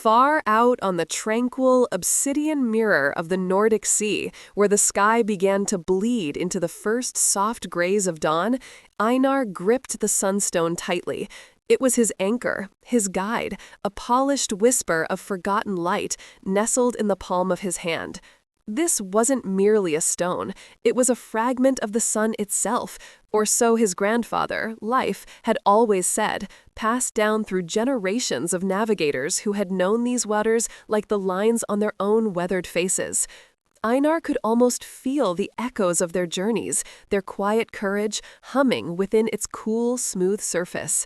Far out on the tranquil, obsidian mirror of the Nordic Sea, where the sky began to bleed into the first soft grays of dawn, Einar gripped the sunstone tightly. It was his anchor, his guide, a polished whisper of forgotten light nestled in the palm of his hand. This wasn't merely a stone, it was a fragment of the sun itself, or so his grandfather, Life, had always said, passed down through generations of navigators who had known these waters like the lines on their own weathered faces. Einar could almost feel the echoes of their journeys, their quiet courage humming within its cool, smooth surface.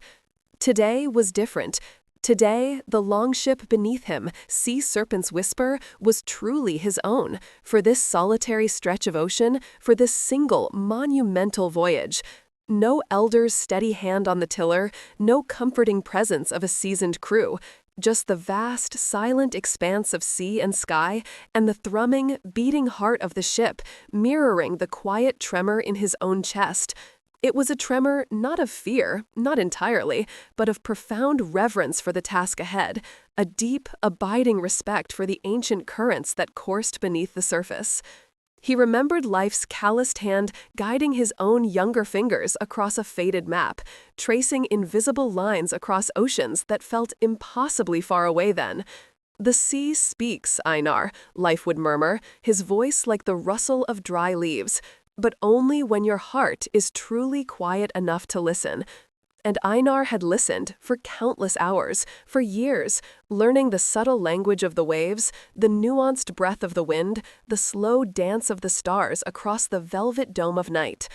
Today was different. Today, the longship beneath him, Sea Serpent's Whisper, was truly his own, for this solitary stretch of ocean, for this single, monumental voyage. No elder's steady hand on the tiller, no comforting presence of a seasoned crew, just the vast, silent expanse of sea and sky, and the thrumming, beating heart of the ship, mirroring the quiet tremor in his own chest. It was a tremor not of fear, not entirely, but of profound reverence for the task ahead, a deep, abiding respect for the ancient currents that coursed beneath the surface. He remembered Life's calloused hand guiding his own younger fingers across a faded map, tracing invisible lines across oceans that felt impossibly far away then. "The sea speaks, Einar," Life would murmur, his voice like the rustle of dry leaves. But only when your heart is truly quiet enough to listen. And Einar had listened for countless hours, for years, learning the subtle language of the waves, the nuanced breath of the wind, the slow dance of the stars across the velvet dome of night.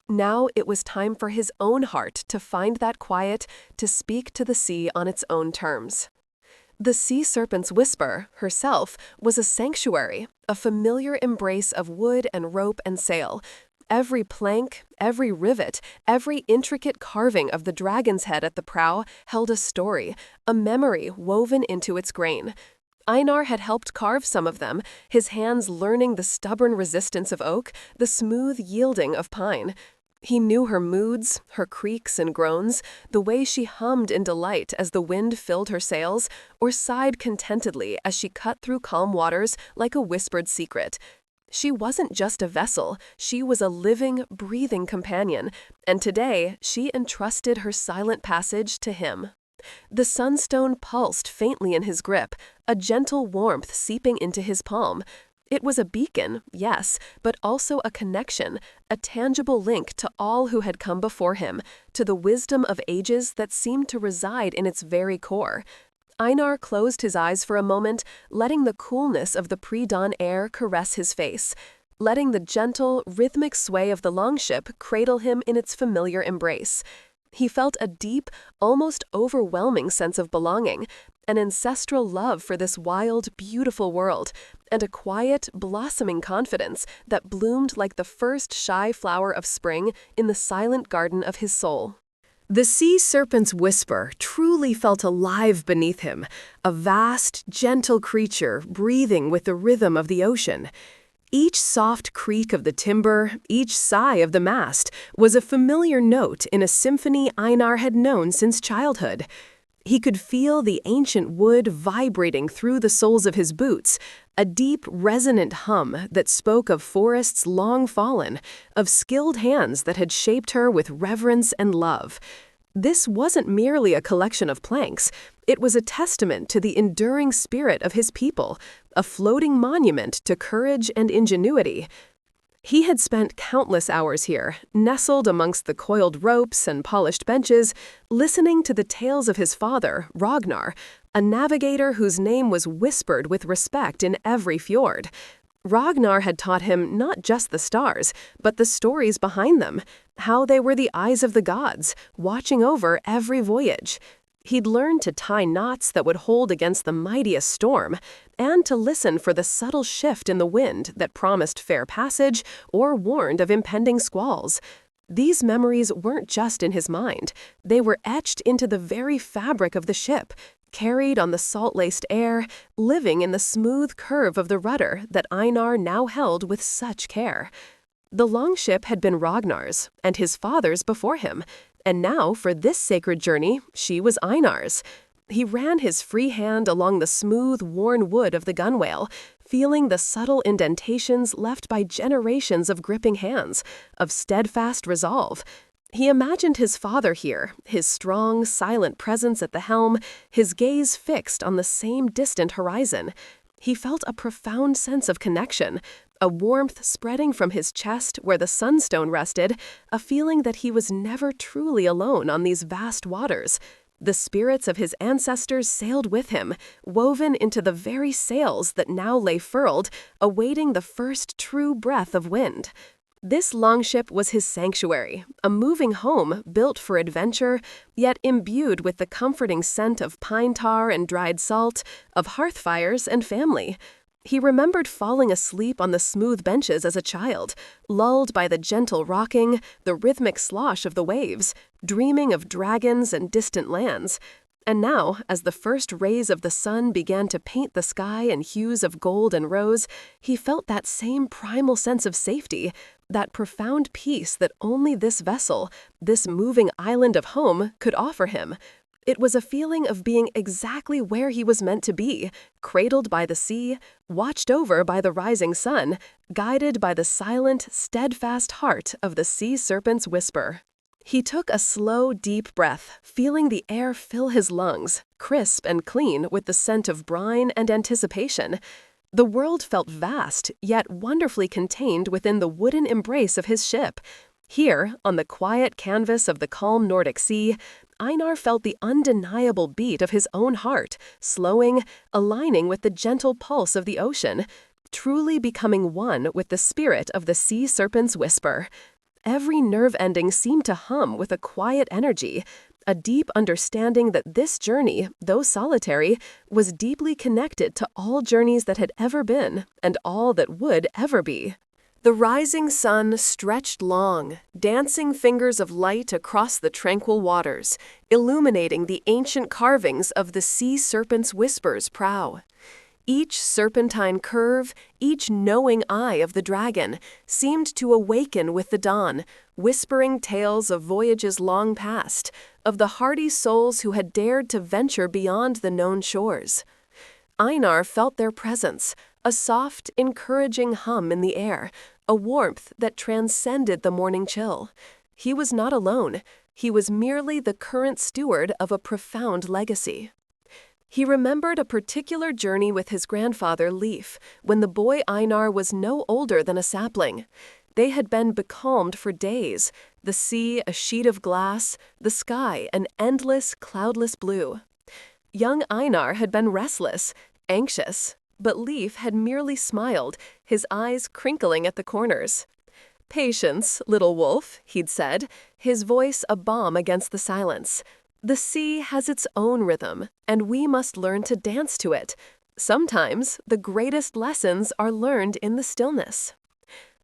Now it was time for his own heart to find that quiet, to speak to the sea on its own terms. The Sea Serpent's Whisper, herself, was a sanctuary, a familiar embrace of wood and rope and sail. Every plank, every rivet, every intricate carving of the dragon's head at the prow held a story, a memory woven into its grain. Einar had helped carve some of them, his hands learning the stubborn resistance of oak, the smooth yielding of pine. He knew her moods, her creaks and groans, the way she hummed in delight as the wind filled her sails, or sighed contentedly as she cut through calm waters like a whispered secret. She wasn't just a vessel, she was a living, breathing companion, and today she entrusted her silent passage to him. The sunstone pulsed faintly in his grip, a gentle warmth seeping into his palm. It was a beacon, yes, but also a connection, a tangible link to all who had come before him, to the wisdom of ages that seemed to reside in its very core. Einar closed his eyes for a moment, letting the coolness of the pre-dawn air caress his face, letting the gentle, rhythmic sway of the longship cradle him in its familiar embrace. He felt a deep, almost overwhelming sense of belonging, an ancestral love for this wild, beautiful world, and a quiet, blossoming confidence that bloomed like the first shy flower of spring in the silent garden of his soul. The Sea Serpent's Whisper truly felt alive beneath him, a vast, gentle creature breathing with the rhythm of the ocean. Each soft creak of the timber, each sigh of the mast, was a familiar note in a symphony Einar had known since childhood. He could feel the ancient wood vibrating through the soles of his boots, a deep, resonant hum that spoke of forests long fallen, of skilled hands that had shaped her with reverence and love. This wasn't merely a collection of planks. It was a testament to the enduring spirit of his people, a floating monument to courage and ingenuity. He had spent countless hours here, nestled amongst the coiled ropes and polished benches, listening to the tales of his father, Ragnar, a navigator whose name was whispered with respect in every fjord. Ragnar had taught him not just the stars, but the stories behind them, how they were the eyes of the gods, watching over every voyage. He'd learned to tie knots that would hold against the mightiest storm, and to listen for the subtle shift in the wind that promised fair passage or warned of impending squalls. These memories weren't just in his mind. They were etched into the very fabric of the ship, carried on the salt-laced air, living in the smooth curve of the rudder that Einar now held with such care. The longship had been Ragnar's, and his father's before him, and now, for this sacred journey, she was Einar's. He ran his free hand along the smooth, worn wood of the gunwale, feeling the subtle indentations left by generations of gripping hands, of steadfast resolve. He imagined his father here, his strong, silent presence at the helm, his gaze fixed on the same distant horizon. He felt a profound sense of connection, a warmth spreading from his chest where the sunstone rested, a feeling that he was never truly alone on these vast waters. The spirits of his ancestors sailed with him, woven into the very sails that now lay furled, awaiting the first true breath of wind. This longship was his sanctuary, a moving home built for adventure, yet imbued with the comforting scent of pine tar and dried salt, of hearth fires and family. He remembered falling asleep on the smooth benches as a child, lulled by the gentle rocking, the rhythmic slosh of the waves, dreaming of dragons and distant lands. And now, as the first rays of the sun began to paint the sky in hues of gold and rose, he felt that same primal sense of safety, that profound peace that only this vessel, this moving island of home, could offer him. It was a feeling of being exactly where he was meant to be, cradled by the sea, watched over by the rising sun, guided by the silent, steadfast heart of the sea serpent's whisper. He took a slow, deep breath, feeling the air fill his lungs, crisp and clean with the scent of brine and anticipation. The world felt vast, yet wonderfully contained within the wooden embrace of his ship. Here, on the quiet canvas of the calm Nordic Sea, Einar felt the undeniable beat of his own heart, slowing, aligning with the gentle pulse of the ocean, truly becoming one with the spirit of the sea serpent's whisper. Every nerve ending seemed to hum with a quiet energy, a deep understanding that this journey, though solitary, was deeply connected to all journeys that had ever been and all that would ever be. The rising sun stretched long, dancing fingers of light across the tranquil waters, illuminating the ancient carvings of the sea serpent's whisper's prow. Each serpentine curve, each knowing eye of the dragon, seemed to awaken with the dawn, whispering tales of voyages long past, of the hardy souls who had dared to venture beyond the known shores. Einar felt their presence, a soft, encouraging hum in the air, a warmth that transcended the morning chill. He was not alone. He was merely the current steward of a profound legacy. He remembered a particular journey with his grandfather, Leif, when the boy Einar was no older than a sapling. They had been becalmed for days, the sea a sheet of glass, the sky an endless, cloudless blue. Young Einar had been restless, anxious, but Leif had merely smiled, his eyes crinkling at the corners. "Patience, little wolf," he'd said, his voice a balm against the silence. "The sea has its own rhythm, and we must learn to dance to it. Sometimes the greatest lessons are learned in the stillness."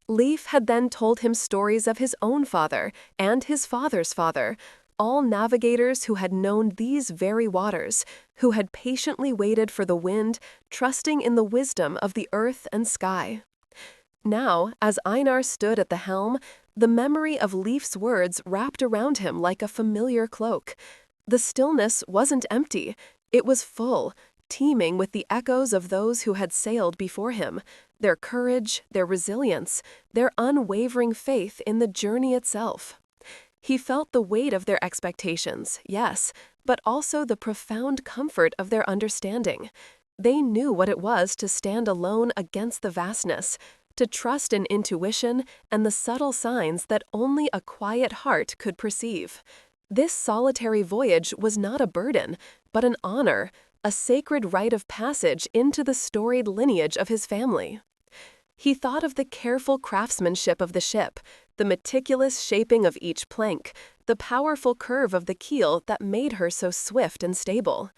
Leif had then told him stories of his own father and his father's father, all navigators who had known these very waters, who had patiently waited for the wind, trusting in the wisdom of the earth and sky. Now, as Einar stood at the helm, the memory of Leif's words wrapped around him like a familiar cloak. The stillness wasn't empty, it was full, teeming with the echoes of those who had sailed before him, their courage, their resilience, their unwavering faith in the journey itself. He felt the weight of their expectations, yes, but also the profound comfort of their understanding. They knew what it was to stand alone against the vastness, to trust in intuition and the subtle signs that only a quiet heart could perceive. This solitary voyage was not a burden, but an honor, a sacred rite of passage into the storied lineage of his family. He thought of the careful craftsmanship of the ship, the meticulous shaping of each plank, the powerful curve of the keel that made her so swift and stable.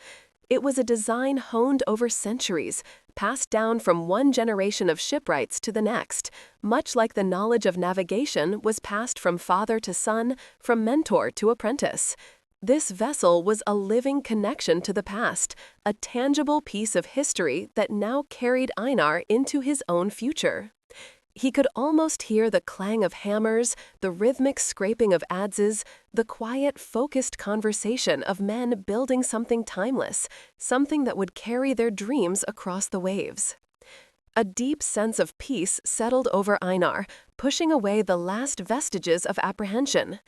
It was a design honed over centuries, passed down from one generation of shipwrights to the next, much like the knowledge of navigation was passed from father to son, from mentor to apprentice. This vessel was a living connection to the past, a tangible piece of history that now carried Einar into his own future. He could almost hear the clang of hammers, the rhythmic scraping of adzes, the quiet, focused conversation of men building something timeless, something that would carry their dreams across the waves. A deep sense of peace settled over Einar, pushing away the last vestiges of apprehension.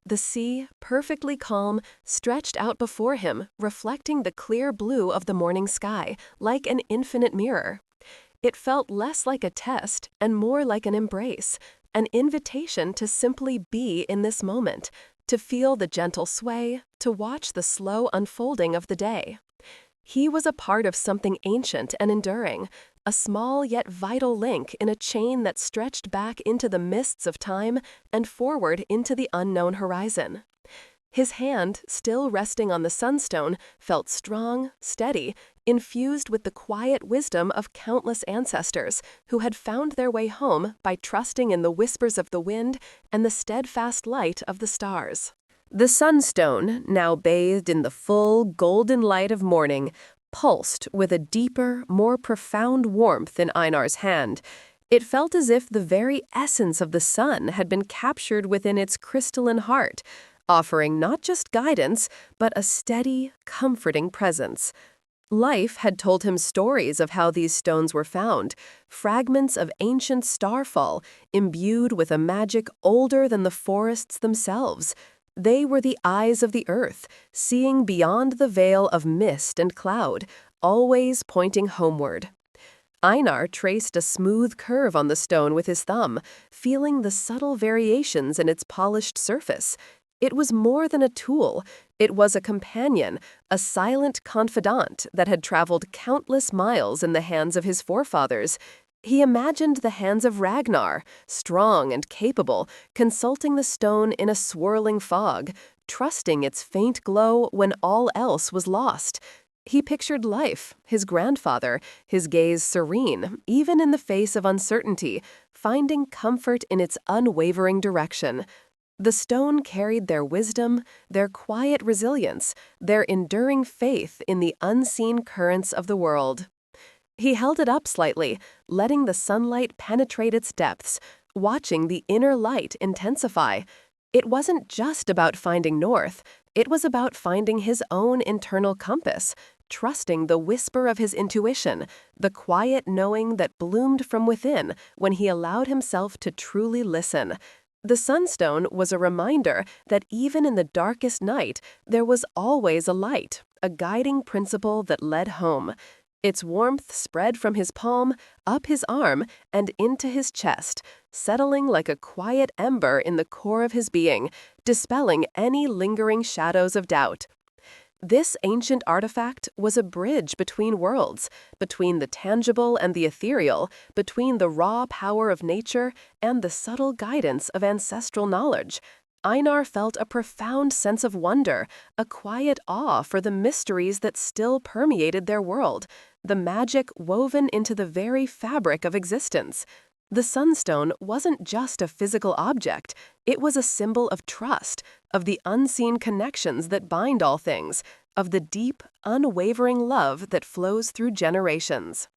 The sea, perfectly calm, stretched out before him, reflecting the clear blue of the morning sky, like an infinite mirror. It felt less like a test and more like an embrace, an invitation to simply be in this moment, to feel the gentle sway, to watch the slow unfolding of the day. He was a part of something ancient and enduring, a small yet vital link in a chain that stretched back into the mists of time and forward into the unknown horizon. His hand, still resting on the sunstone, felt strong, steady, infused with the quiet wisdom of countless ancestors who had found their way home by trusting in the whispers of the wind and the steadfast light of the stars. The sunstone, now bathed in the full, golden light of morning, pulsed with a deeper, more profound warmth in Einar's hand. It felt as if the very essence of the sun had been captured within its crystalline heart, offering not just guidance, but a steady, comforting presence. Life had told him stories of how these stones were found, fragments of ancient starfall, imbued with a magic older than the forests themselves. They were the eyes of the earth, seeing beyond the veil of mist and cloud, always pointing homeward. Einar traced a smooth curve on the stone with his thumb, feeling the subtle variations in its polished surface. It was more than a tool. It was a companion, a silent confidant that had traveled countless miles in the hands of his forefathers. He imagined the hands of Ragnar, strong and capable, consulting the stone in a swirling fog, trusting its faint glow when all else was lost. He pictured life, his grandfather, his gaze serene, even in the face of uncertainty, finding comfort in its unwavering direction. The stone carried their wisdom, their quiet resilience, their enduring faith in the unseen currents of the world. He held it up slightly, letting the sunlight penetrate its depths, watching the inner light intensify. It wasn't just about finding north, it was about finding his own internal compass, trusting the whisper of his intuition, the quiet knowing that bloomed from within when he allowed himself to truly listen. The sunstone was a reminder that even in the darkest night, there was always a light, a guiding principle that led home. Its warmth spread from his palm, up his arm, and into his chest, settling like a quiet ember in the core of his being, dispelling any lingering shadows of doubt. This ancient artifact was a bridge between worlds, between the tangible and the ethereal, between the raw power of nature and the subtle guidance of ancestral knowledge. Einar felt a profound sense of wonder, a quiet awe for the mysteries that still permeated their world, the magic woven into the very fabric of existence. The sunstone wasn't just a physical object, it was a symbol of trust, of the unseen connections that bind all things, of the deep, unwavering love that flows through generations.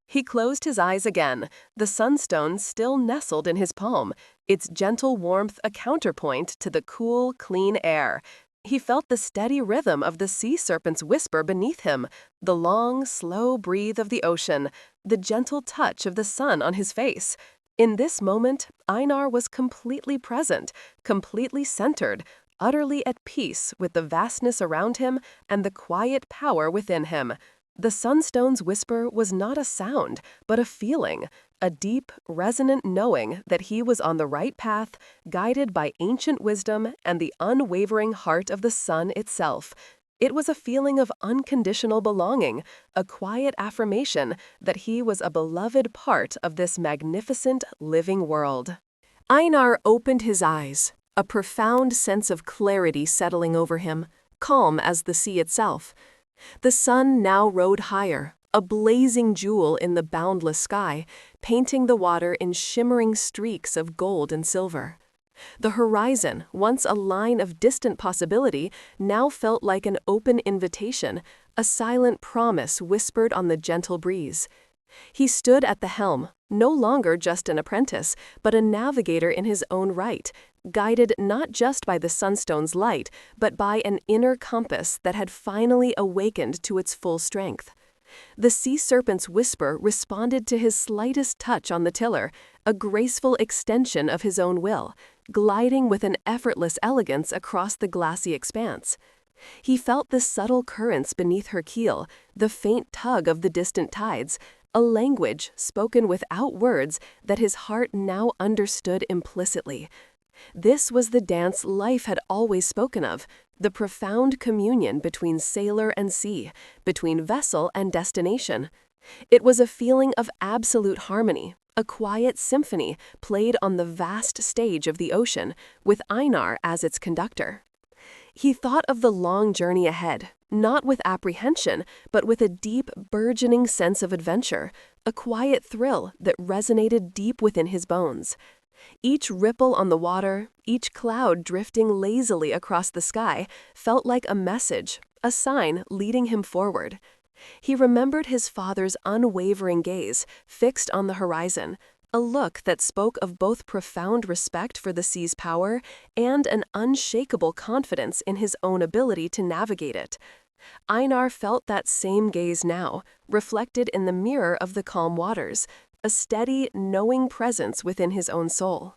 He closed his eyes again, the sunstone still nestled in his palm, its gentle warmth a counterpoint to the cool, clean air. He felt the steady rhythm of the sea serpent's whisper beneath him, the long, slow breathe of the ocean, the gentle touch of the sun on his face. In this moment, Einar was completely present, completely centered, utterly at peace with the vastness around him and the quiet power within him. The sunstone's whisper was not a sound, but a feeling, a deep, resonant knowing that he was on the right path, guided by ancient wisdom and the unwavering heart of the sun itself. It was a feeling of unconditional belonging, a quiet affirmation that he was a beloved part of this magnificent living world. Einar opened his eyes, a profound sense of clarity settling over him, calm as the sea itself. The sun now rode higher, a blazing jewel in the boundless sky, painting the water in shimmering streaks of gold and silver. The horizon, once a line of distant possibility, now felt like an open invitation, a silent promise whispered on the gentle breeze. He stood at the helm, no longer just an apprentice, but a navigator in his own right, guided not just by the sunstone's light, but by an inner compass that had finally awakened to its full strength. The sea serpent's whisper responded to his slightest touch on the tiller, a graceful extension of his own will, gliding with an effortless elegance across the glassy expanse. He felt the subtle currents beneath her keel, the faint tug of the distant tides, a language spoken without words that his heart now understood implicitly. This was the dance life had always spoken of, the profound communion between sailor and sea, between vessel and destination. It was a feeling of absolute harmony, a quiet symphony played on the vast stage of the ocean, with Einar as its conductor. He thought of the long journey ahead, not with apprehension, but with a deep, burgeoning sense of adventure, a quiet thrill that resonated deep within his bones. Each ripple on the water, each cloud drifting lazily across the sky, felt like a message, a sign leading him forward. He remembered his father's unwavering gaze, fixed on the horizon, a look that spoke of both profound respect for the sea's power and an unshakable confidence in his own ability to navigate it. Einar felt that same gaze now, reflected in the mirror of the calm waters, a steady, knowing presence within his own soul.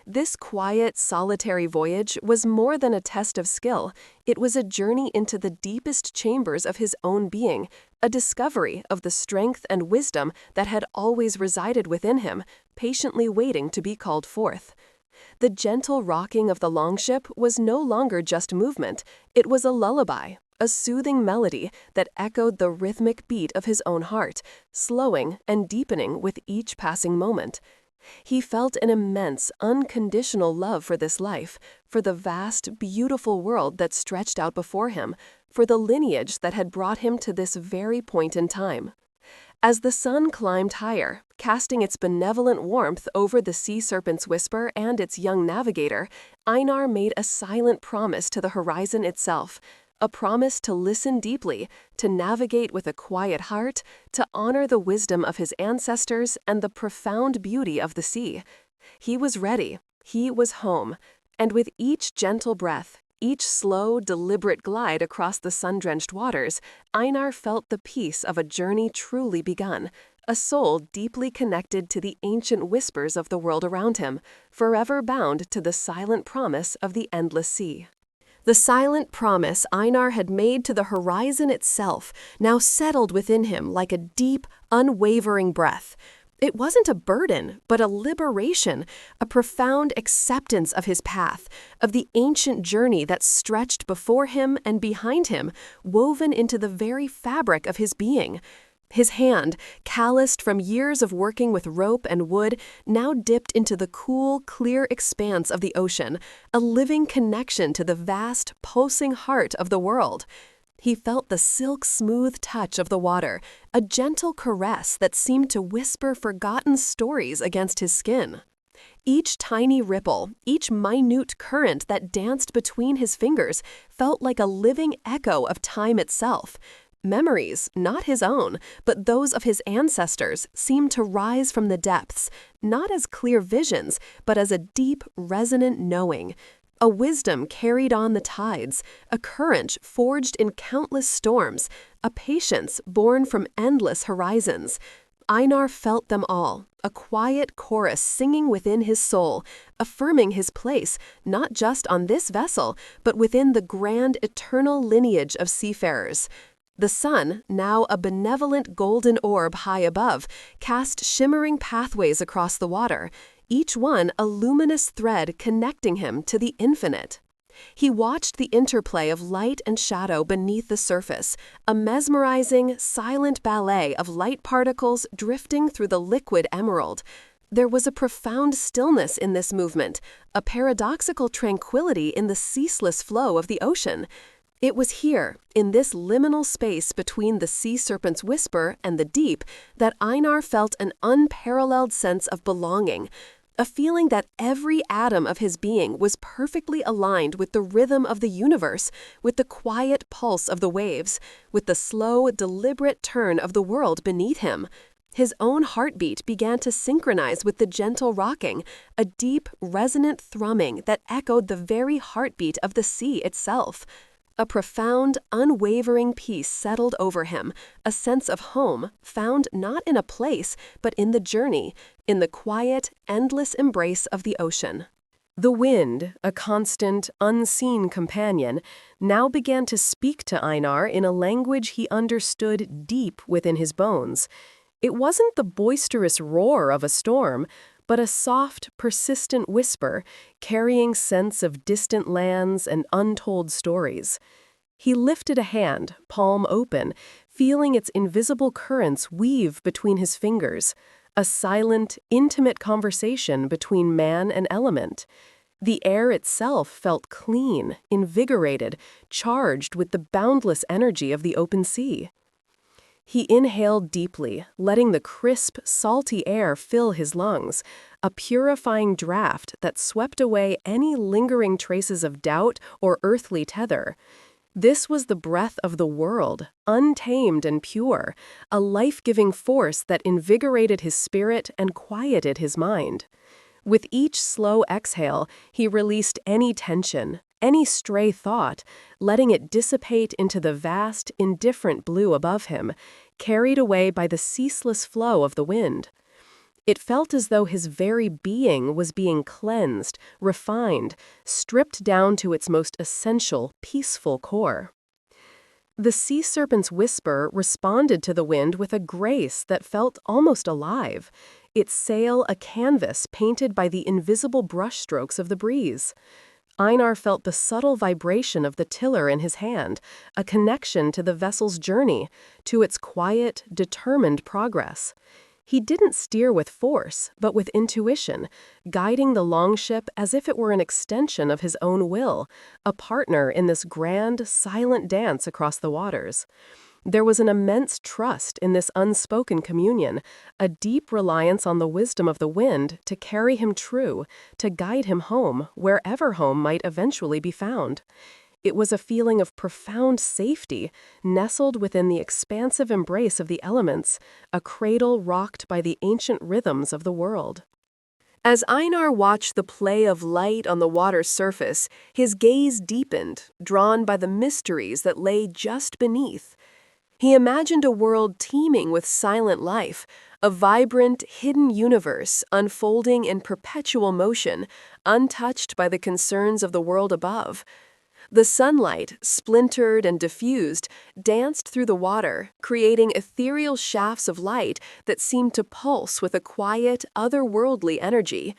This quiet, solitary voyage was more than a test of skill. It was a journey into the deepest chambers of his own being, a discovery of the strength and wisdom that had always resided within him, patiently waiting to be called forth. The gentle rocking of the longship was no longer just movement, it was a lullaby, a soothing melody that echoed the rhythmic beat of his own heart, slowing and deepening with each passing moment. He felt an immense, unconditional love for this life, for the vast, beautiful world that stretched out before him, for the lineage that had brought him to this very point in time. As the sun climbed higher, casting its benevolent warmth over the sea serpent's whisper and its young navigator, Einar made a silent promise to the horizon itself, a promise to listen deeply, to navigate with a quiet heart, to honor the wisdom of his ancestors and the profound beauty of the sea. He was ready, he was home, and with each gentle breath, each slow, deliberate glide across the sun-drenched waters, Einar felt the peace of a journey truly begun, a soul deeply connected to the ancient whispers of the world around him, forever bound to the silent promise of the endless sea. The silent promise Einar had made to the horizon itself now settled within him like a deep, unwavering breath. It wasn't a burden, but a liberation, a profound acceptance of his path, of the ancient journey that stretched before him and behind him, woven into the very fabric of his being. His hand, calloused from years of working with rope and wood, now dipped into the cool, clear expanse of the ocean, a living connection to the vast, pulsing heart of the world. He felt the silk-smooth touch of the water, a gentle caress that seemed to whisper forgotten stories against his skin. Each tiny ripple, each minute current that danced between his fingers felt like a living echo of time itself. Memories, not his own, but those of his ancestors, seemed to rise from the depths, not as clear visions, but as a deep, resonant knowing. A wisdom carried on the tides, a courage forged in countless storms, a patience born from endless horizons. Einar felt them all, a quiet chorus singing within his soul, affirming his place, not just on this vessel, but within the grand, eternal lineage of seafarers. The sun, now a benevolent golden orb high above, cast shimmering pathways across the water, each one a luminous thread connecting him to the infinite. He watched the interplay of light and shadow beneath the surface, a mesmerizing, silent ballet of light particles drifting through the liquid emerald. There was a profound stillness in this movement, a paradoxical tranquility in the ceaseless flow of the ocean. It was here, in this liminal space between the sea serpent's whisper and the deep, that Einar felt an unparalleled sense of belonging, a feeling that every atom of his being was perfectly aligned with the rhythm of the universe, with the quiet pulse of the waves, with the slow, deliberate turn of the world beneath him. His own heartbeat began to synchronize with the gentle rocking, a deep, resonant thrumming that echoed the very heartbeat of the sea itself. A profound, unwavering peace settled over him, a sense of home found not in a place, but in the journey, in the quiet, endless embrace of the ocean. The wind, a constant, unseen companion, now began to speak to Einar in a language he understood deep within his bones. It wasn't the boisterous roar of a storm, but a soft, persistent whisper, carrying scents of distant lands and untold stories. He lifted a hand, palm open, feeling its invisible currents weave between his fingers, a silent, intimate conversation between man and element. The air itself felt clean, invigorated, charged with the boundless energy of the open sea. He inhaled deeply, letting the crisp, salty air fill his lungs, a purifying draft that swept away any lingering traces of doubt or earthly tether. This was the breath of the world, untamed and pure, a life-giving force that invigorated his spirit and quieted his mind. With each slow exhale, he released any tension, any stray thought, letting it dissipate into the vast, indifferent blue above him, carried away by the ceaseless flow of the wind. It felt as though his very being was being cleansed, refined, stripped down to its most essential, peaceful core. The sea serpent's whisper responded to the wind with a grace that felt almost alive, its sail a canvas painted by the invisible brushstrokes of the breeze. Einar felt the subtle vibration of the tiller in his hand, a connection to the vessel's journey, to its quiet, determined progress. He didn't steer with force, but with intuition, guiding the longship as if it were an extension of his own will, a partner in this grand, silent dance across the waters. There was an immense trust in this unspoken communion, a deep reliance on the wisdom of the wind to carry him true, to guide him home, wherever home might eventually be found. It was a feeling of profound safety, nestled within the expansive embrace of the elements, a cradle rocked by the ancient rhythms of the world. As Einar watched the play of light on the water's surface, his gaze deepened, drawn by the mysteries that lay just beneath. He imagined a world teeming with silent life, a vibrant, hidden universe unfolding in perpetual motion, untouched by the concerns of the world above. The sunlight, splintered and diffused, danced through the water, creating ethereal shafts of light that seemed to pulse with a quiet, otherworldly energy.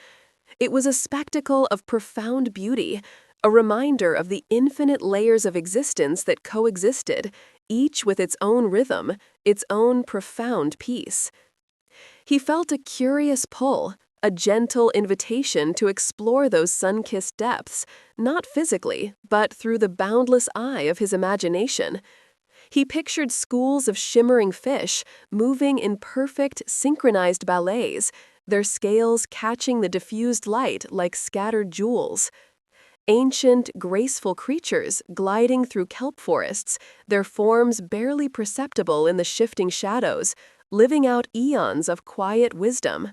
It was a spectacle of profound beauty, a reminder of the infinite layers of existence that coexisted, each with its own rhythm, its own profound peace. He felt a curious pull, a gentle invitation to explore those sun-kissed depths, not physically, but through the boundless eye of his imagination. He pictured schools of shimmering fish moving in perfect, synchronized ballets, their scales catching the diffused light like scattered jewels. Ancient, graceful creatures gliding through kelp forests, their forms barely perceptible in the shifting shadows, living out eons of quiet wisdom.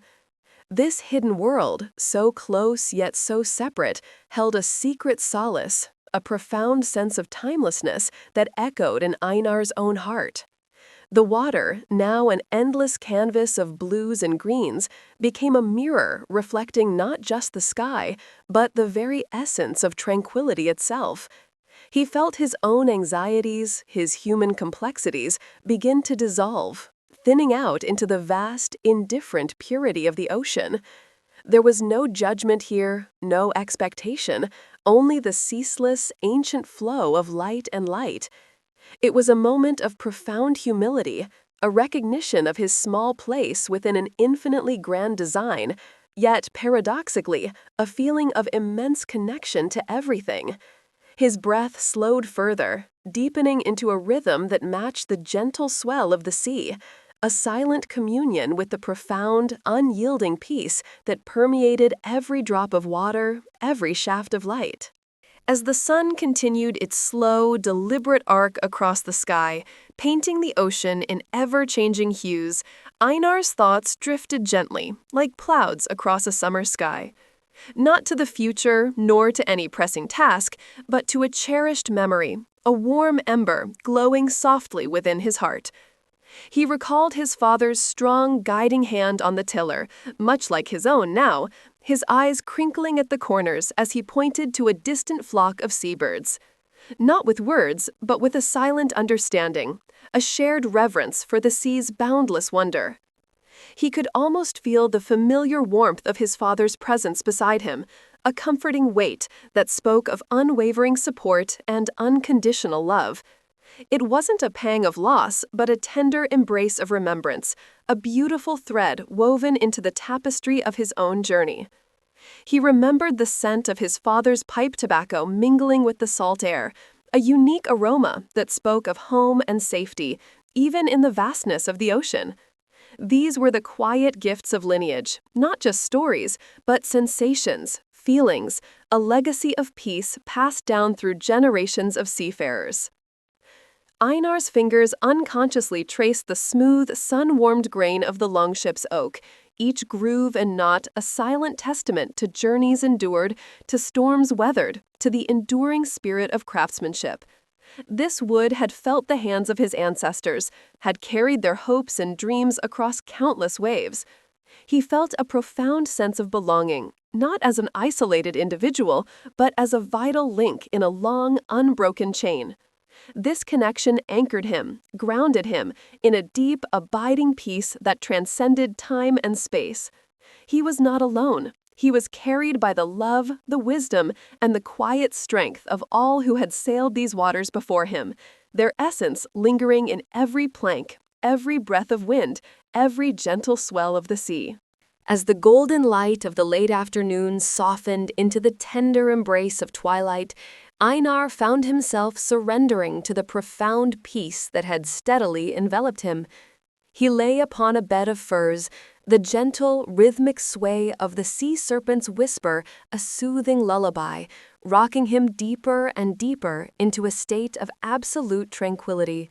This hidden world, so close yet so separate, held a secret solace, a profound sense of timelessness that echoed in Einar's own heart. The water, now an endless canvas of blues and greens, became a mirror reflecting not just the sky, but the very essence of tranquility itself. He felt his own anxieties, his human complexities, begin to dissolve, thinning out into the vast, indifferent purity of the ocean. There was no judgment here, no expectation, only the ceaseless, ancient flow of light and light. It was a moment of profound humility, a recognition of his small place within an infinitely grand design, yet, paradoxically, a feeling of immense connection to everything. His breath slowed further, deepening into a rhythm that matched the gentle swell of the sea, a silent communion with the profound, unyielding peace that permeated every drop of water, every shaft of light. As the sun continued its slow, deliberate arc across the sky, Painting the ocean in ever-changing hues, Einar's thoughts drifted gently, like clouds across a summer sky. Not to the future, nor to any pressing task, but to a cherished memory, a warm ember glowing softly within his heart. He recalled his father's strong, guiding hand on the tiller, much like his own now, his eyes crinkling at the corners as he pointed to a distant flock of seabirds. Not with words, but with a silent understanding, a shared reverence for the sea's boundless wonder. He could almost feel the familiar warmth of his father's presence beside him, a comforting weight that spoke of unwavering support and unconditional love. It wasn't a pang of loss, but a tender embrace of remembrance, a beautiful thread woven into the tapestry of his own journey. He remembered the scent of his father's pipe tobacco mingling with the salt air, a unique aroma that spoke of home and safety, even in the vastness of the ocean. These were the quiet gifts of lineage, not just stories, but sensations, feelings, a legacy of peace passed down through generations of seafarers. Einar's fingers unconsciously traced the smooth, sun-warmed grain of the Longship's oak, each groove and knot a silent testament to journeys endured, to storms weathered, to the enduring spirit of craftsmanship. This wood had felt the hands of his ancestors, had carried their hopes and dreams across countless waves. He felt a profound sense of belonging, not as an isolated individual, but as a vital link in a long, unbroken chain. This connection anchored him, grounded him, in a deep, abiding peace that transcended time and space. He was not alone. He was carried by the love, the wisdom, and the quiet strength of all who had sailed these waters before him, their essence lingering in every plank, every breath of wind, every gentle swell of the sea. As the golden light of the late afternoon softened into the tender embrace of twilight, Einar found himself surrendering to the profound peace that had steadily enveloped him. He lay upon a bed of furs, the gentle, rhythmic sway of the sea serpent's whisper a soothing lullaby, rocking him deeper and deeper into a state of absolute tranquility.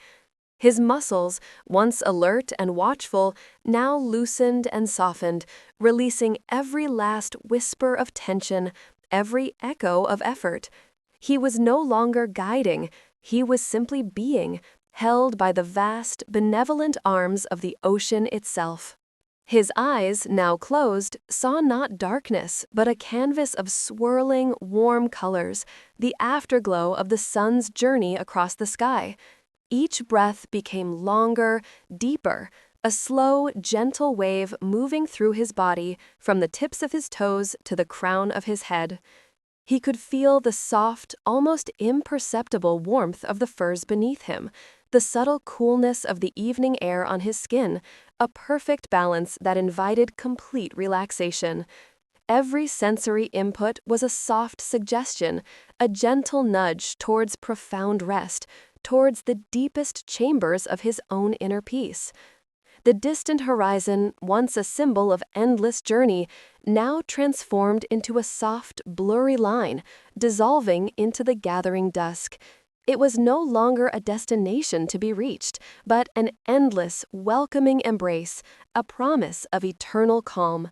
His muscles, once alert and watchful, now loosened and softened, releasing every last whisper of tension, every echo of effort. He was no longer guiding, he was simply being, held by the vast, benevolent arms of the ocean itself. His eyes, now closed, saw not darkness, but a canvas of swirling, warm colors, the afterglow of the sun's journey across the sky. Each breath became longer, deeper, a slow, gentle wave moving through his body, from the tips of his toes to the crown of his head. He could feel the soft, almost imperceptible warmth of the furs beneath him, the subtle coolness of the evening air on his skin, a perfect balance that invited complete relaxation. Every sensory input was a soft suggestion, a gentle nudge towards profound rest, towards the deepest chambers of his own inner peace. The distant horizon, once a symbol of endless journey, now transformed into a soft, blurry line, dissolving into the gathering dusk. It was no longer a destination to be reached, but an endless, welcoming embrace, a promise of eternal calm.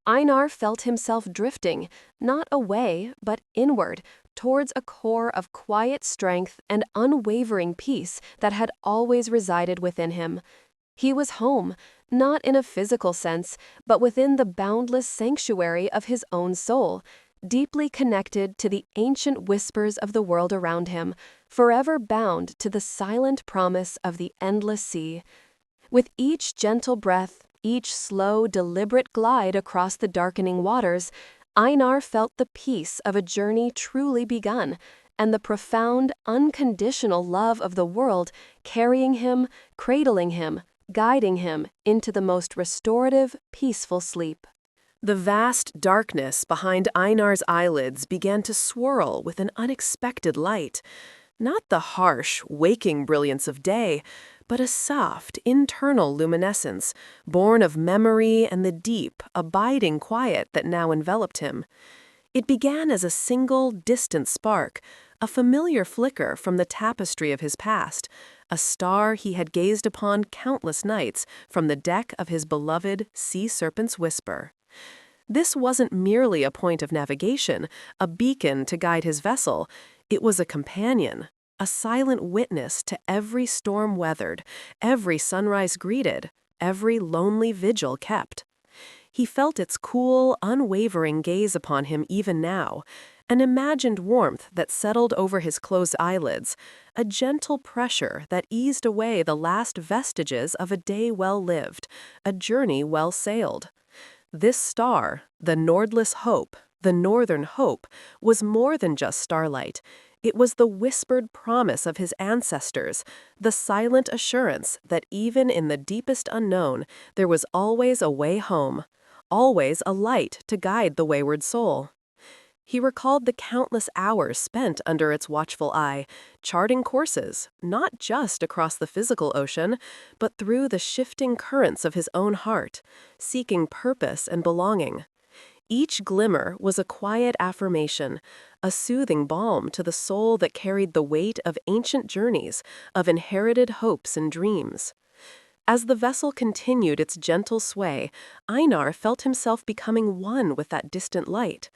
Einar felt himself drifting, not away, but inward, towards a core of quiet strength and unwavering peace that had always resided within him. He was home, not in a physical sense, but within the boundless sanctuary of his own soul, deeply connected to the ancient whispers of the world around him, forever bound to the silent promise of the endless sea. With each gentle breath, each slow, deliberate glide across the darkening waters, Einar felt the peace of a journey truly begun, and the profound, unconditional love of the world carrying him, cradling him, guiding him into the most restorative, peaceful sleep. The vast darkness behind Einar's eyelids began to swirl with an unexpected light. Not the harsh, waking brilliance of day, but a soft, internal luminescence, born of memory and the deep, abiding quiet that now enveloped him. It began as a single, distant spark, a familiar flicker from the tapestry of his past, a star he had gazed upon countless nights from the deck of his beloved sea serpent's whisper. This wasn't merely a point of navigation, a beacon to guide his vessel. It was a companion, a silent witness to every storm weathered, every sunrise greeted, every lonely vigil kept. He felt its cool, unwavering gaze upon him even now, an imagined warmth that settled over his closed eyelids, a gentle pressure that eased away the last vestiges of a day well lived, a journey well sailed. This star, the Nordless Hope, the Northern Hope, was more than just starlight. It was the whispered promise of his ancestors, the silent assurance that even in the deepest unknown, there was always a way home, always a light to guide the wayward soul. He recalled the countless hours spent under its watchful eye, charting courses, not just across the physical ocean, but through the shifting currents of his own heart, seeking purpose and belonging. Each glimmer was a quiet affirmation, a soothing balm to the soul that carried the weight of ancient journeys, of inherited hopes and dreams. As the vessel continued its gentle sway, Einar felt himself becoming one with that distant light.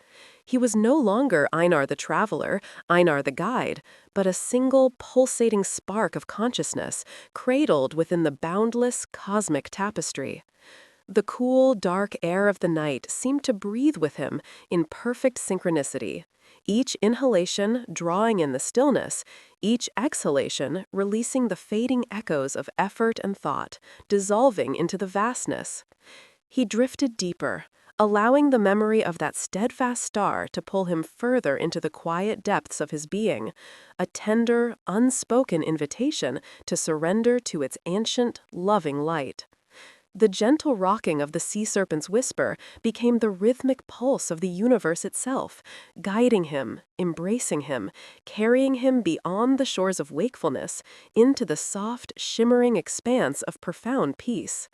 He was no longer Einar the traveler, Einar the guide, but a single pulsating spark of consciousness, cradled within the boundless cosmic tapestry. The cool, dark air of the night seemed to breathe with him in perfect synchronicity, each inhalation drawing in the stillness, each exhalation releasing the fading echoes of effort and thought, dissolving into the vastness. He drifted deeper, allowing the memory of that steadfast star to pull him further into the quiet depths of his being, a tender, unspoken invitation to surrender to its ancient, loving light. The gentle rocking of the sea serpent's whisper became the rhythmic pulse of the universe itself, guiding him, embracing him, carrying him beyond the shores of wakefulness into the soft, shimmering expanse of profound peace.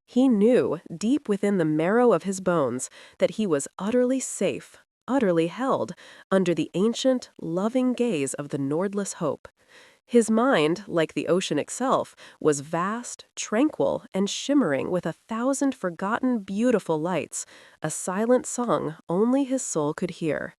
He knew, deep within the marrow of his bones, that he was utterly safe, utterly held, under the ancient, loving gaze of the Nordless Hope. His mind, like the ocean itself, was vast, tranquil, and shimmering with 1,000 forgotten beautiful lights, a silent song only his soul could hear.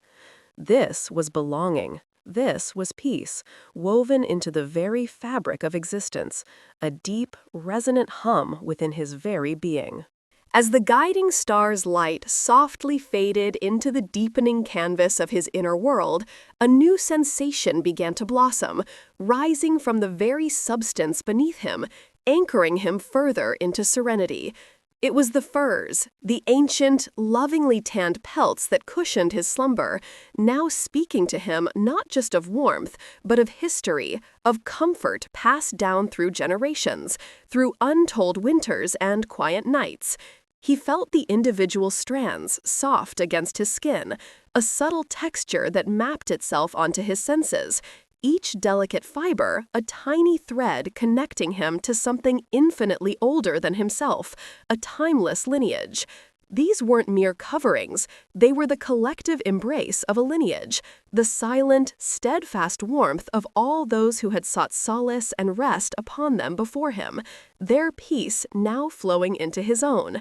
This was belonging. This was peace, woven into the very fabric of existence, a deep, resonant hum within his very being. As the guiding star's light softly faded into the deepening canvas of his inner world, a new sensation began to blossom, rising from the very substance beneath him, anchoring him further into serenity. It was the furs, the ancient, lovingly tanned pelts that cushioned his slumber, now speaking to him not just of warmth, but of history, of comfort passed down through generations, through untold winters and quiet nights. He felt the individual strands soft against his skin, a subtle texture that mapped itself onto his senses, each delicate fiber a tiny thread connecting him to something infinitely older than himself, a timeless lineage. These weren't mere coverings, they were the collective embrace of a lineage, the silent, steadfast warmth of all those who had sought solace and rest upon them before him, their peace now flowing into his own.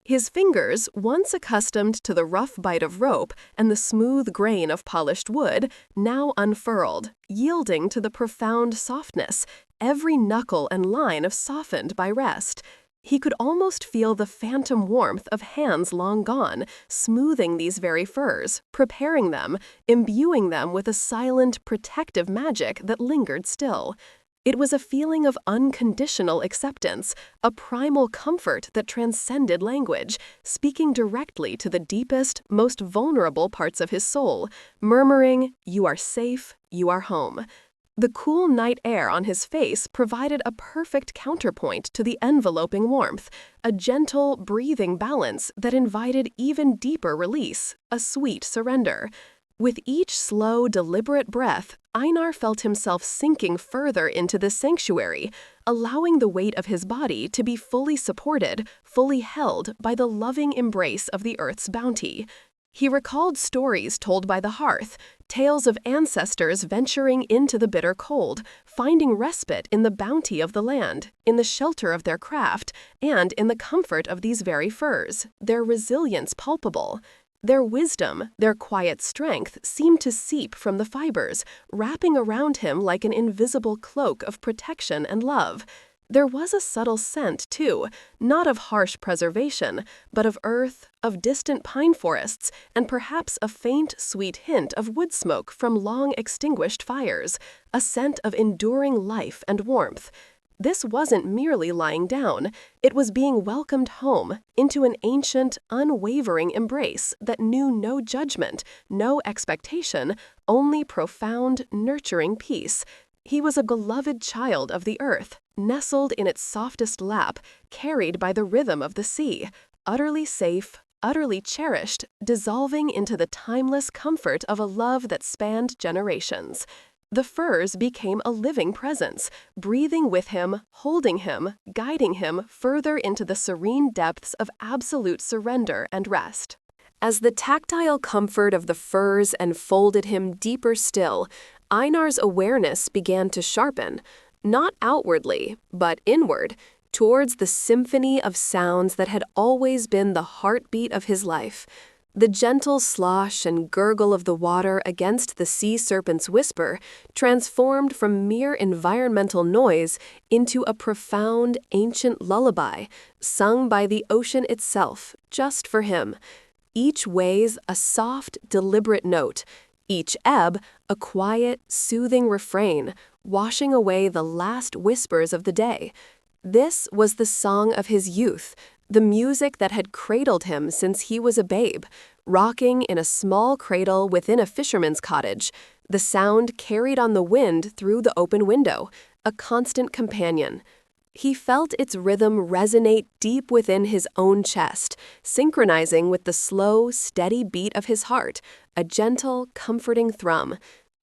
His fingers, once accustomed to the rough bite of rope and the smooth grain of polished wood, now unfurled, yielding to the profound softness, every knuckle and line softened by rest. He could almost feel the phantom warmth of hands long gone, smoothing these very furs, preparing them, imbuing them with a silent, protective magic that lingered still. It was a feeling of unconditional acceptance, a primal comfort that transcended language, speaking directly to the deepest, most vulnerable parts of his soul, murmuring, "You are safe, you are home." The cool night air on his face provided a perfect counterpoint to the enveloping warmth, a gentle, breathing balance that invited even deeper release, a sweet surrender. With each slow, deliberate breath, Einar felt himself sinking further into the sanctuary, allowing the weight of his body to be fully supported, fully held by the loving embrace of the earth's bounty. He recalled stories told by the hearth, tales of ancestors venturing into the bitter cold, finding respite in the bounty of the land, in the shelter of their craft, and in the comfort of these very furs, their resilience palpable. Their wisdom, their quiet strength seemed to seep from the fibers, wrapping around him like an invisible cloak of protection and love. There was a subtle scent, too, not of harsh preservation, but of earth, of distant pine forests, and perhaps a faint, sweet hint of wood smoke from long extinguished fires, a scent of enduring life and warmth. This wasn't merely lying down, it was being welcomed home into an ancient, unwavering embrace that knew no judgment, no expectation, only profound, nurturing peace. He was a beloved child of the earth, nestled in its softest lap, carried by the rhythm of the sea, utterly safe, utterly cherished, dissolving into the timeless comfort of a love that spanned generations. The firs became a living presence, breathing with him, holding him, guiding him further into the serene depths of absolute surrender and rest. As the tactile comfort of the firs enfolded him deeper still, Einar's awareness began to sharpen, not outwardly, but inward, towards the symphony of sounds that had always been the heartbeat of his life. The gentle slosh and gurgle of the water against the sea serpent's whisper transformed from mere environmental noise into a profound, ancient lullaby, sung by the ocean itself, just for him. Each wave a soft, deliberate note, each ebb a quiet, soothing refrain, washing away the last whispers of the day. This was the song of his youth, the music that had cradled him since he was a babe, rocking in a small cradle within a fisherman's cottage, the sound carried on the wind through the open window, a constant companion. He felt its rhythm resonate deep within his own chest, synchronizing with the slow, steady beat of his heart, a gentle, comforting thrum.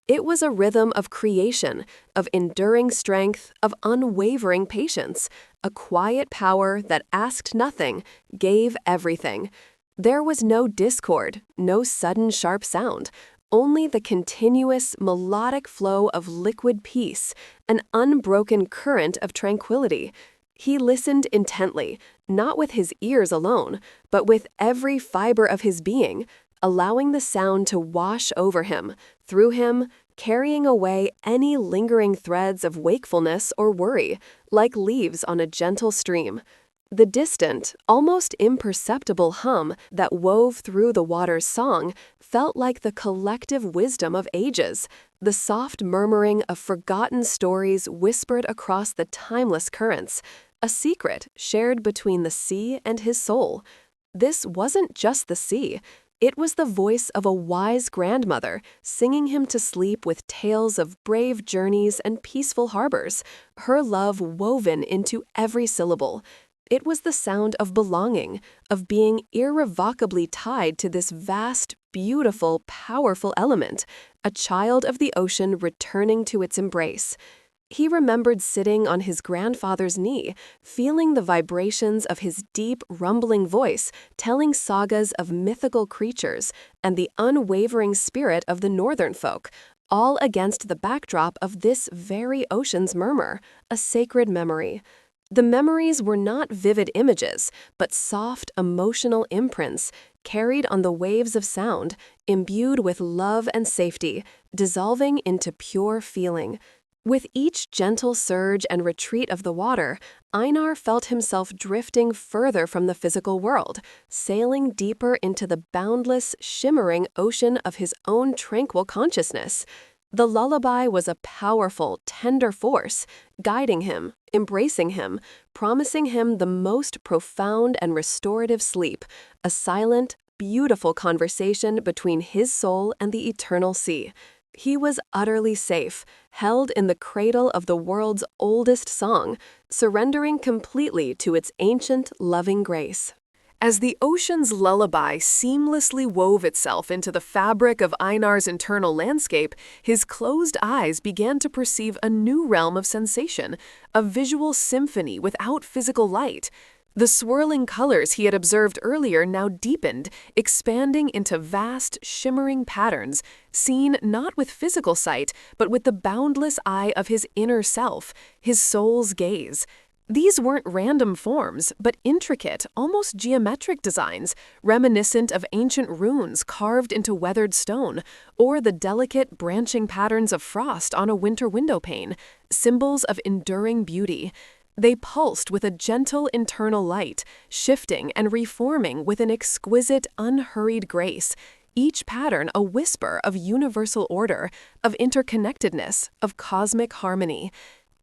It was a rhythm of creation, of enduring strength, of unwavering patience, a quiet power that asked nothing, gave everything. There was no discord, no sudden sharp sound, only the continuous, melodic flow of liquid peace, an unbroken current of tranquility. He listened intently, not with his ears alone, but with every fiber of his being, allowing the sound to wash over him, through him, carrying away any lingering threads of wakefulness or worry, like leaves on a gentle stream. The distant, almost imperceptible hum that wove through the water's song felt like the collective wisdom of ages, the soft murmuring of forgotten stories whispered across the timeless currents, a secret shared between the sea and his soul. This wasn't just the sea. It was the voice of a wise grandmother singing him to sleep with tales of brave journeys and peaceful harbors, her love woven into every syllable. It was the sound of belonging, of being irrevocably tied to this vast, beautiful, powerful element, a child of the ocean returning to its embrace. He remembered sitting on his grandfather's knee, feeling the vibrations of his deep, rumbling voice, telling sagas of mythical creatures and the unwavering spirit of the northern folk, all against the backdrop of this very ocean's murmur, a sacred memory. The memories were not vivid images, but soft, emotional imprints, carried on the waves of sound, imbued with love and safety, dissolving into pure feeling. With each gentle surge and retreat of the water, Einar felt himself drifting further from the physical world, sailing deeper into the boundless, shimmering ocean of his own tranquil consciousness. The lullaby was a powerful, tender force, guiding him, embracing him, promising him the most profound and restorative sleep, a silent, beautiful conversation between his soul and the eternal sea. He was utterly safe, held in the cradle of the world's oldest song, surrendering completely to its ancient, loving grace. As the ocean's lullaby seamlessly wove itself into the fabric of Einar's internal landscape, his closed eyes began to perceive a new realm of sensation, a visual symphony without physical light. The swirling colors he had observed earlier now deepened, expanding into vast, shimmering patterns, seen not with physical sight, but with the boundless eye of his inner self, his soul's gaze. These weren't random forms, but intricate, almost geometric designs, reminiscent of ancient runes carved into weathered stone, or the delicate, branching patterns of frost on a winter window pane, symbols of enduring beauty. They pulsed with a gentle internal light, shifting and reforming with an exquisite, unhurried grace, each pattern a whisper of universal order, of interconnectedness, of cosmic harmony.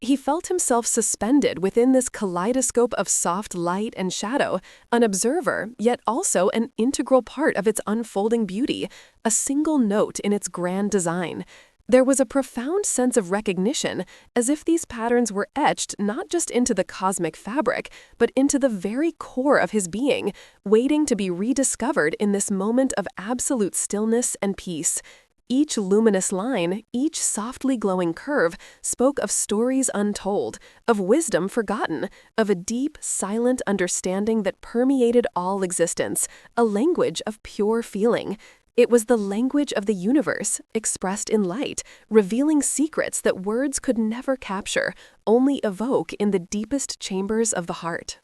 He felt himself suspended within this kaleidoscope of soft light and shadow, an observer, yet also an integral part of its unfolding beauty, a single note in its grand design. There was a profound sense of recognition, as if these patterns were etched not just into the cosmic fabric, but into the very core of his being, waiting to be rediscovered in this moment of absolute stillness and peace. Each luminous line, each softly glowing curve, spoke of stories untold, of wisdom forgotten, of a deep, silent understanding that permeated all existence, a language of pure feeling. It was the language of the universe, expressed in light, revealing secrets that words could never capture, only evoke in the deepest chambers of the heart.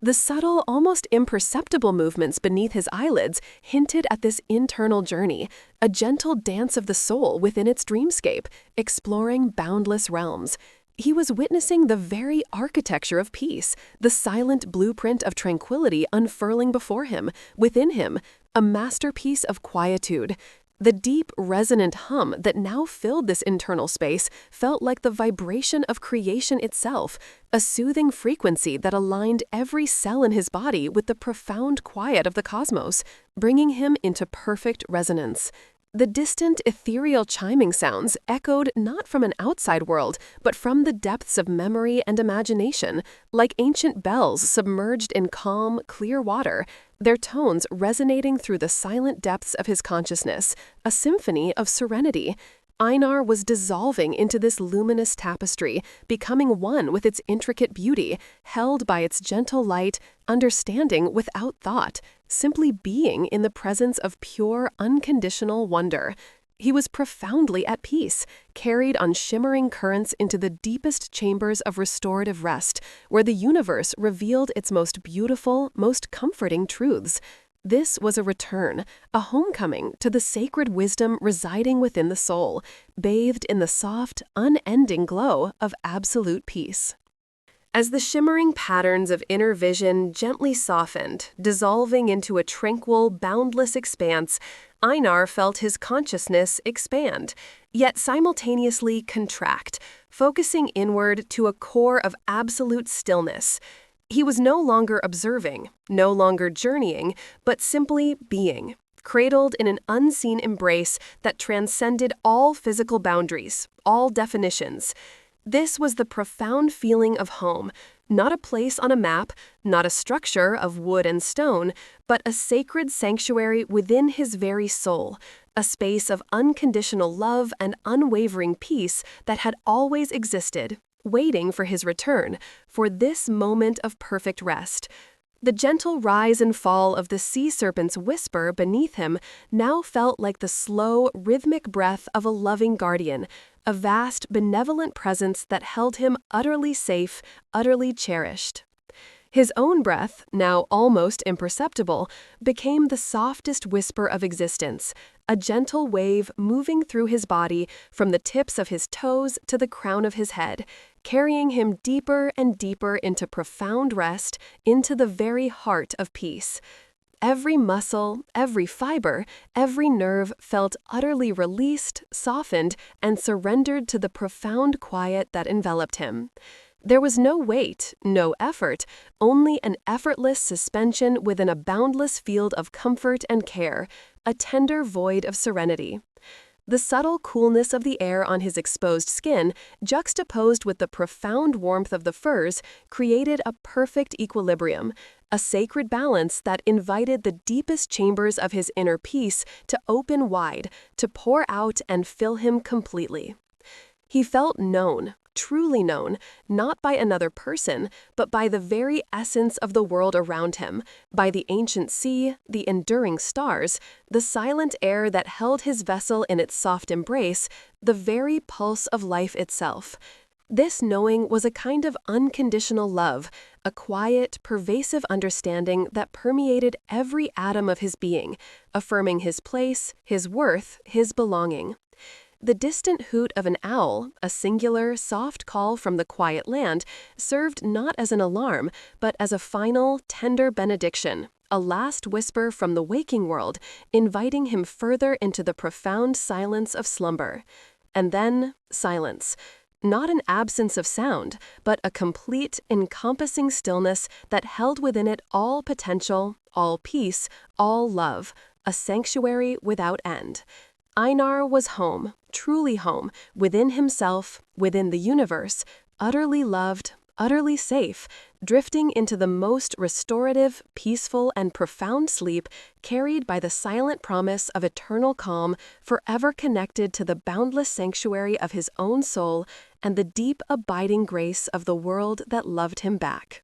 The subtle, almost imperceptible movements beneath his eyelids hinted at this internal journey, a gentle dance of the soul within its dreamscape, exploring boundless realms. He was witnessing the very architecture of peace, the silent blueprint of tranquility unfurling before him, within him, a masterpiece of quietude. The deep, resonant hum that now filled this internal space felt like the vibration of creation itself, a soothing frequency that aligned every cell in his body with the profound quiet of the cosmos, bringing him into perfect resonance. The distant, ethereal chiming sounds echoed not from an outside world, but from the depths of memory and imagination, like ancient bells submerged in calm, clear water, their tones resonating through the silent depths of his consciousness, a symphony of serenity. Einar was dissolving into this luminous tapestry, becoming one with its intricate beauty, held by its gentle light, understanding without thought, simply being in the presence of pure, unconditional wonder. He was profoundly at peace, carried on shimmering currents into the deepest chambers of restorative rest, where the universe revealed its most beautiful, most comforting truths. This was a return, a homecoming to the sacred wisdom residing within the soul, bathed in the soft, unending glow of absolute peace. As the shimmering patterns of inner vision gently softened, dissolving into a tranquil, boundless expanse, Einar felt his consciousness expand, yet simultaneously contract, focusing inward to a core of absolute stillness. He was no longer observing, no longer journeying, but simply being, cradled in an unseen embrace that transcended all physical boundaries, all definitions. This was the profound feeling of home, not a place on a map, not a structure of wood and stone, but a sacred sanctuary within his very soul, a space of unconditional love and unwavering peace that had always existed, waiting for his return, for this moment of perfect rest. The gentle rise and fall of the sea serpent's whisper beneath him now felt like the slow, rhythmic breath of a loving guardian, a vast, benevolent presence that held him utterly safe, utterly cherished. His own breath, now almost imperceptible, became the softest whisper of existence, a gentle wave moving through his body from the tips of his toes to the crown of his head, carrying him deeper and deeper into profound rest, into the very heart of peace. Every muscle, every fiber, every nerve felt utterly released, softened, and surrendered to the profound quiet that enveloped him. There was no weight, no effort, only an effortless suspension within a boundless field of comfort and care, a tender void of serenity. The subtle coolness of the air on his exposed skin, juxtaposed with the profound warmth of the furs, created a perfect equilibrium, a sacred balance that invited the deepest chambers of his inner peace to open wide, to pour out and fill him completely. He felt known, truly known, not by another person, but by the very essence of the world around him, by the ancient sea, the enduring stars, the silent air that held his vessel in its soft embrace, the very pulse of life itself. This knowing was a kind of unconditional love, a quiet, pervasive understanding that permeated every atom of his being, affirming his place, his worth, his belonging. The distant hoot of an owl, a singular, soft call from the quiet land, served not as an alarm, but as a final, tender benediction, a last whisper from the waking world, inviting him further into the profound silence of slumber. And then, silence. Not an absence of sound, but a complete, encompassing stillness that held within it all potential, all peace, all love, a sanctuary without end. Einar was home, truly home, within himself, within the universe, utterly loved, utterly safe, drifting into the most restorative, peaceful, and profound sleep, carried by the silent promise of eternal calm, forever connected to the boundless sanctuary of his own soul and the deep, abiding grace of the world that loved him back.